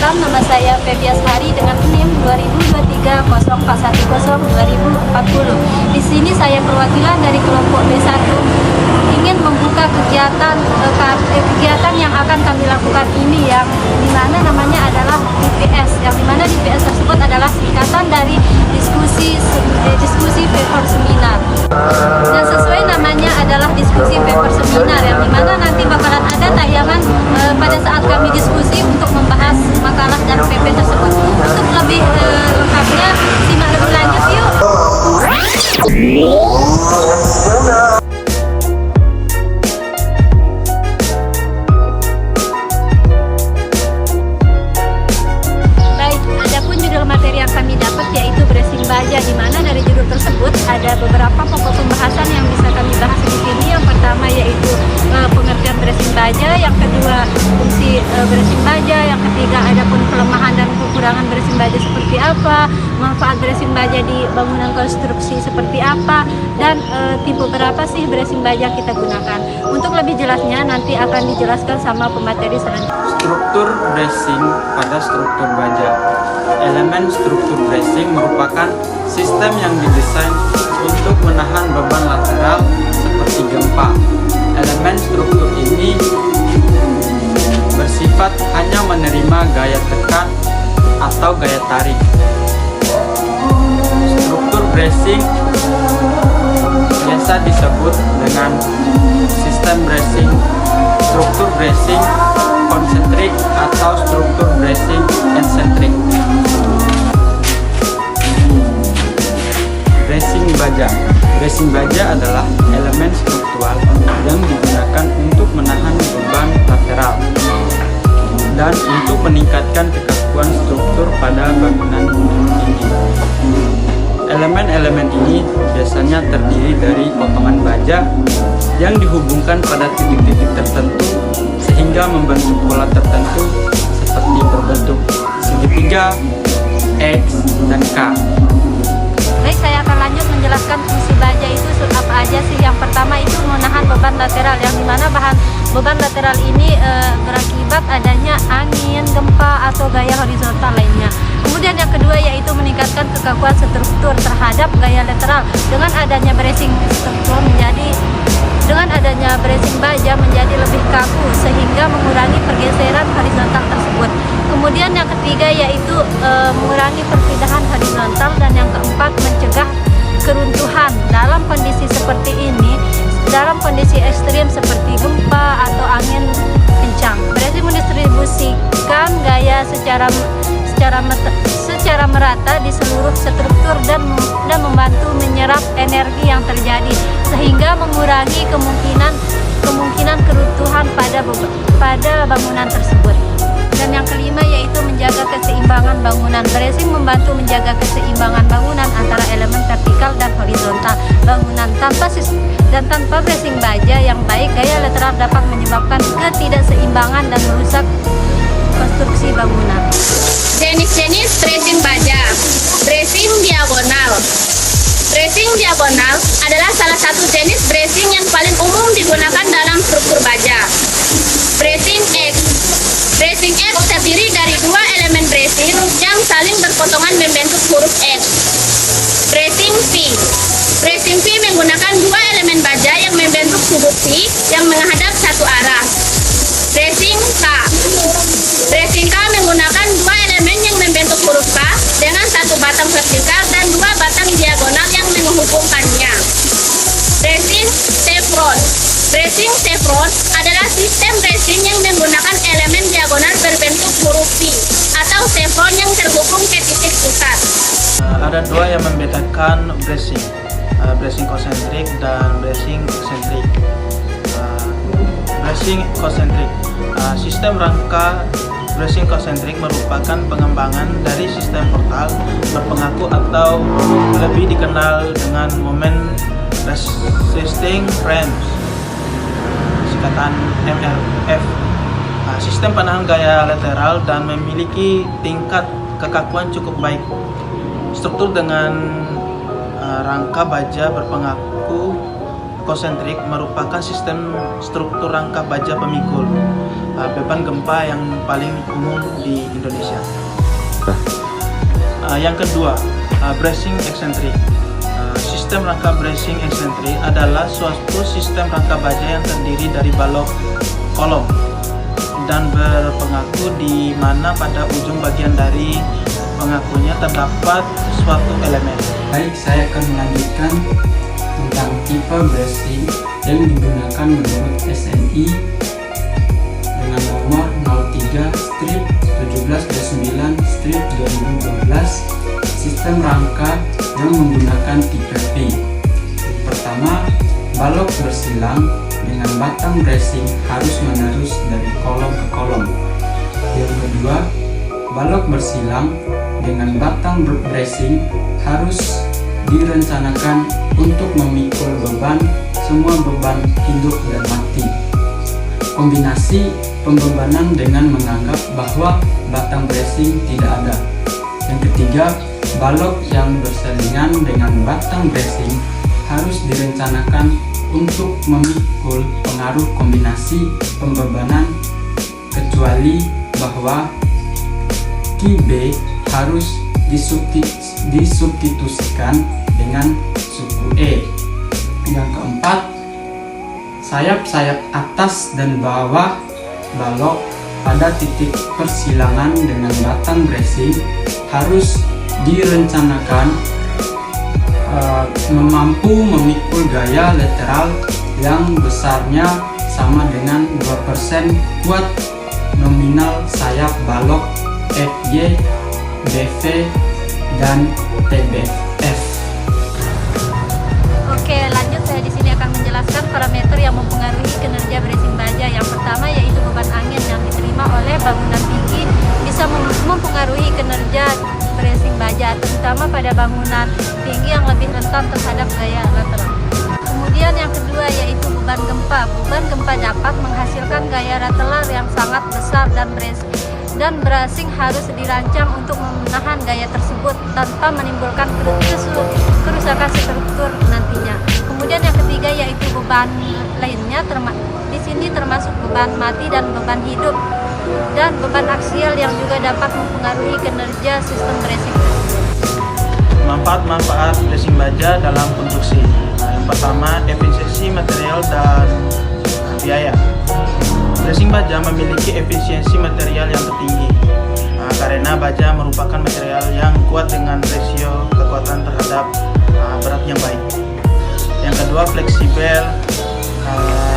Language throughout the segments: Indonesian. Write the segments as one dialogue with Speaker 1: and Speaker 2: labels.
Speaker 1: perkenalkan, nama saya Febi Ashari dengan NIM 2023-0410-2040. Di sini saya perwakilan dari kelompok B1 ingin membuka kegiatan yang akan kami lakukan ini, yang dimana namanya adalah DPS, yang dimana DPS tersebut adalah singkatan dari diskusi paper seminar. Dan sesuai namanya adalah diskusi paper seminar, yang dimana nanti bakalan ada tayangan pada saat kami diskusi untuk membahas makalah dan PP tersebut. Untuk lebih lengkapnya, simak lebih lanjut yuk. Baik, adapun judul materi yang kami dapat yaitu bracing baja, di mana dari judul tersebut ada beberapa pokok pembahasan yang bisa kami bahas di sini. Yang pertama yaitu pengertian bracing baja, yang kedua fungsi bracing baja, yang ketiga adapun kelemahan dan kekurangan bracing baja seperti apa, manfaat bracing baja di bangunan konstruksi seperti apa, dan tipe berapa sih bracing baja kita gunakan. Untuk lebih jelasnya nanti akan dijelaskan sama pemateri selanjutnya.
Speaker 2: Struktur bracing pada struktur baja. Elemen struktur bracing merupakan sistem yang didesain untuk menahan beban lateral seperti gempa. Elemen struktur ini bersifat hanya menerima gaya tekan atau gaya tarik. Struktur bracing biasa disebut dengan sistem bracing, struktur bracing konsentrik atau struktur bracing eccentric. Bracing baja. Bracing baja adalah elemen struktural yang digunakan untuk menahan beban lateral dan untuk meningkatkan kekakuan struktur pada bangunan tinggi. Elemen-elemen ini biasanya terdiri dari potongan baja yang dihubungkan pada titik-titik tertentu sehingga membentuk pola tertentu seperti berbentuk segitiga, X, dan K.
Speaker 1: Baik, saya akan lanjut menjelaskan fungsi baja itu apa aja sih. Yang pertama itu menahan beban lateral, yang dimana beban lateral ini berakibat adanya angin, gempa, atau gaya horizontal lainnya. Kemudian yang kedua yaitu meningkatkan kekakuan struktur terhadap gaya lateral dengan adanya bracing baja menjadi lebih kaku sehingga mengurangi pergeseran horizontal tersebut. Kemudian yang ketiga yaitu mengurangi perpindahan horizontal, dan yang keempat mencegah keruntuhan dalam kondisi seperti ini, dalam kondisi ekstrim seperti gempa atau angin kencang. Bracing mendistribusikan gaya secara merata di seluruh struktur dan membantu menyerap energi yang terjadi sehingga mengurangi kemungkinan keruntuhan pada bangunan tersebut. Dan yang kelima yaitu menjaga keseimbangan bangunan. Bracing membantu menjaga keseimbangan bangunan antara elemen vertikal dan horizontal bangunan. Tanpa bracing baja yang baik, gaya lateral dapat menyebabkan ketidakseimbangan dan merusak konstruksi bangunan.
Speaker 3: Jenis-jenis bracing baja. Bracing diagonal. Bracing diagonal adalah salah satu jenis bracing yang paling umum digunakan dalam struktur baja. Bracing X. Bracing X terdiri dari dua elemen bracing yang saling berpotongan membentuk huruf X. Bracing V. Bracing V menggunakan dua elemen baja yang membentuk sudut V yang menghadap satu arah. Bracing K. Bracing K menggunakan dua elemen yang membentuk huruf K dengan satu batang vertikal dan dua batang diagonal yang menghubungkannya. Bracing chevron. Bracing chevron adalah sistem bracing yang menggunakan elemen diagonal berbentuk huruf V atau chevron yang terhubung ke titik pusat.
Speaker 4: Ada dua yang membedakan bracing, bracing konsentrik dan bracing eksentrik. Bracing konsentrik, sistem rangka bracing konsentrik merupakan pengembangan dari sistem portal berpengaku atau lebih dikenal dengan moment resisting frames, singkatan MRF. Sistem penahan gaya lateral dan memiliki tingkat kekakuan cukup baik. Struktur dengan rangka baja berpengaku konsentrik merupakan sistem struktur rangka baja pemikul. beban gempa yang paling umum di Indonesia. Yang kedua, bracing eksentrik. Sistem rangka bracing eksentrik adalah suatu sistem rangka baja yang terdiri dari balok kolom dan berpengaku di mana pada ujung bagian dari pengakunya terdapat suatu elemen.
Speaker 2: Baik, saya akan melanjutkan tentang tipe bracing yang digunakan menurut SNI dengan nomor 03/17-9/2012 sistem rangka yang menggunakan tipe P. Pertama, balok bersilang dengan batang bracing harus menerus dari kolom ke kolom. Yang kedua, balok bersilang dengan batang bracing harus direncanakan untuk memikul beban semua beban hidup dan mati. Kombinasi pembebanan dengan menganggap bahwa batang bracing tidak ada. Yang ketiga, balok yang berselingan dengan batang bracing harus direncanakan untuk memikul pengaruh kombinasi pembebanan kecuali bahwa Ki B harus disubstitusikan dengan suku E. Yang keempat, sayap-sayap atas dan bawah balok pada titik persilangan dengan batang bracing harus direncanakan mampu memikul gaya lateral yang besarnya sama dengan 2% kuat nominal sayap balok FY, BV, dan TBF.
Speaker 1: Oke, lanjut saya di sini akan menjelaskan parameter yang mempengaruhi kinerja bracing baja. Yang pertama yaitu beban angin yang diterima oleh bangunan tinggi bisa mempengaruhi kinerja bracing baja, terutama pada bangunan tinggi yang lebih rentan terhadap gaya lateral. Kemudian yang kedua yaitu beban gempa. Beban gempa dapat menghasilkan gaya lateral yang sangat besar dan bracing harus dirancang untuk menahan gaya tersebut tanpa menimbulkan kerusakan struktur nantinya. Kemudian yang ketiga yaitu beban lainnya, di sini termasuk beban mati dan beban hidup dan beban aksial yang juga dapat mempengaruhi kinerja sistem bracing.
Speaker 4: Manfaat-manfaat bracing baja dalam konstruksi. Yang pertama, efisiensi material dan biaya. Bracing baja memiliki efisiensi material yang tertinggi karena baja merupakan material yang kuat dengan rasio kekuatan terhadap berat yang baik. Yang kedua, fleksibel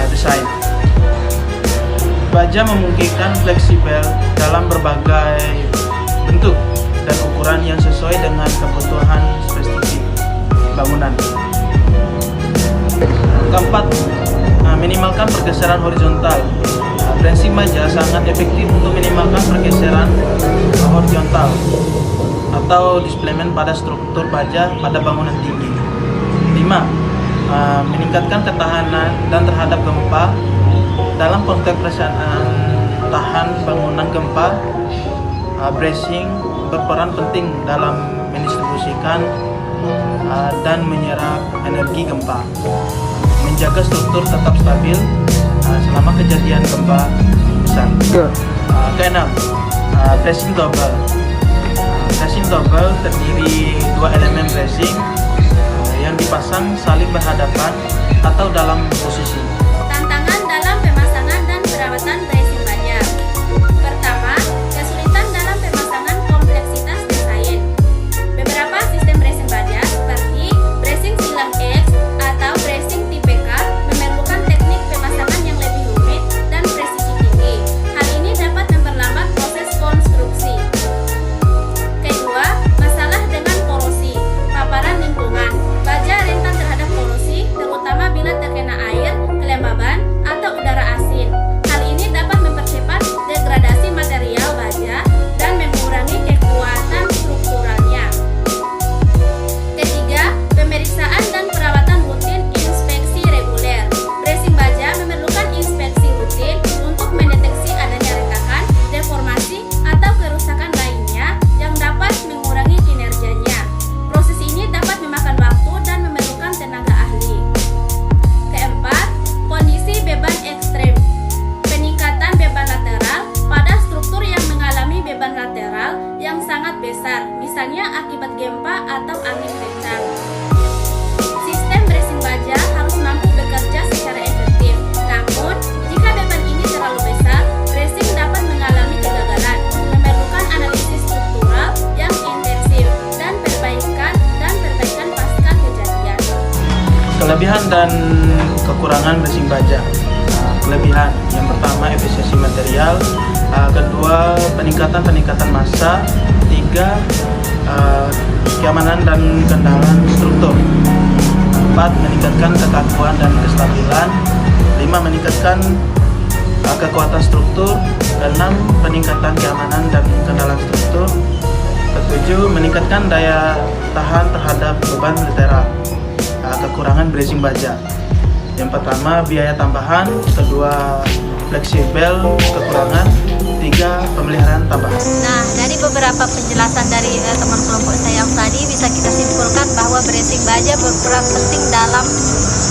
Speaker 4: desain. Baja memungkinkan fleksibel dalam berbagai bentuk dan ukuran yang sesuai dengan kebutuhan spesifik bangunan. Keempat, minimalkan pergeseran horizontal. Bracing baja sangat efektif untuk minimalkan pergeseran horizontal atau displacement pada struktur baja pada bangunan tinggi. 5. Meningkatkan ketahanan dan terhadap gempa. Dalam konteks pelaksanaan tahan bangunan gempa, bracing berperan penting dalam mendistribusikan dan menyerap energi gempa, menjaga struktur tetap stabil selama kejadian gempa besar. Keenam, bracing double. Bracing double terdiri dua elemen bracing yang dipasang saling berhadapan atau dalam posisi.
Speaker 3: Tantangan dalam pemasangan dan perawatan bracing baja. Pertama, kesulitan dalam pemasangan kompleksitas desain. Beberapa sistem bracing baja seperti bracing silang X atau bracing tipe K memerlukan teknik pemasangan yang lebih rumit dan presisi tinggi. Hal ini dapat memperlambat proses konstruksi. Kedua, masalah dengan korosi, paparan lingkungan. Baja rentan terhadap korosi, terutama bila terkena air, besar, misalnya akibat gempa atau angin kencang. Sistem bracing baja harus mampu bekerja secara efektif. Namun, jika beban ini terlalu besar, bracing dapat mengalami kegagalan, memerlukan analisis struktural yang intensif dan perbaikan pasca kejadian.
Speaker 4: Kelebihan dan kekurangan bracing baja. Kelebihan yang pertama efisiensi material, kedua peningkatan massa, tiga keamanan dan kendalian struktur, empat meningkatkan kekakuan dan kestabilan, lima meningkatkan kekuatan struktur, enam peningkatan keamanan dan kendalian struktur, ketujuh meningkatkan daya tahan terhadap beban lateral. Kekurangan bracing baja, yang pertama biaya tambahan, kedua fleksibel kekurangan, tiga pemeliharaan tambahan.
Speaker 1: Nah, dari beberapa penjelasan dari teman kelompok saya yang tadi bisa kita simpulkan bahwa bracing baja berperan penting dalam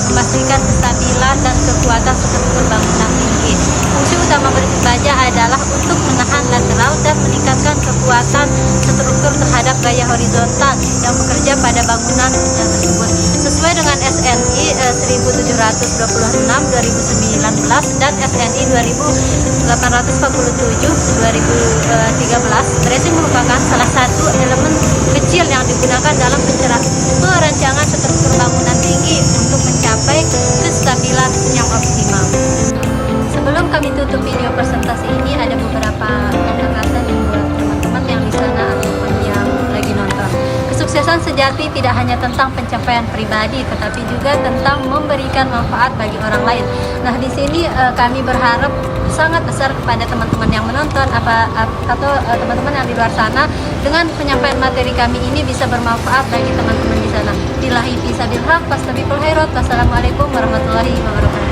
Speaker 1: memastikan kestabilan dan kekuatan struktur bangunan tinggi. Fungsi utama bracing baja adalah untuk menahan lateral dan meningkatkan kekuatan struktur terhadap gaya horizontal yang bekerja pada bangunan tersebut. Sesuai dengan SNI 1726/2019 dan SNI 2847/2013, bracing merupakan salah satu elemen kecil yang digunakan dalam perancangan struktur bangunan tinggi untuk mencapai kestabilan yang optimal. Sebelum kami tutup video presentasi ini, ada beberapa kata-kata buat teman-teman yang di sana ataupun yang lagi nonton. Kesuksesan sejati tidak hanya tentang pencapaian pribadi, tetapi juga tentang memberikan manfaat bagi orang lain. Nah, di sini kami berharap sangat besar kepada teman-teman yang menonton atau teman-teman yang di luar sana, dengan penyampaian materi kami ini bisa bermanfaat bagi teman-teman di sana. Billahi fi sabil haq, fastabiqul khairat. Wassalamualaikum warahmatullahi wabarakatuh.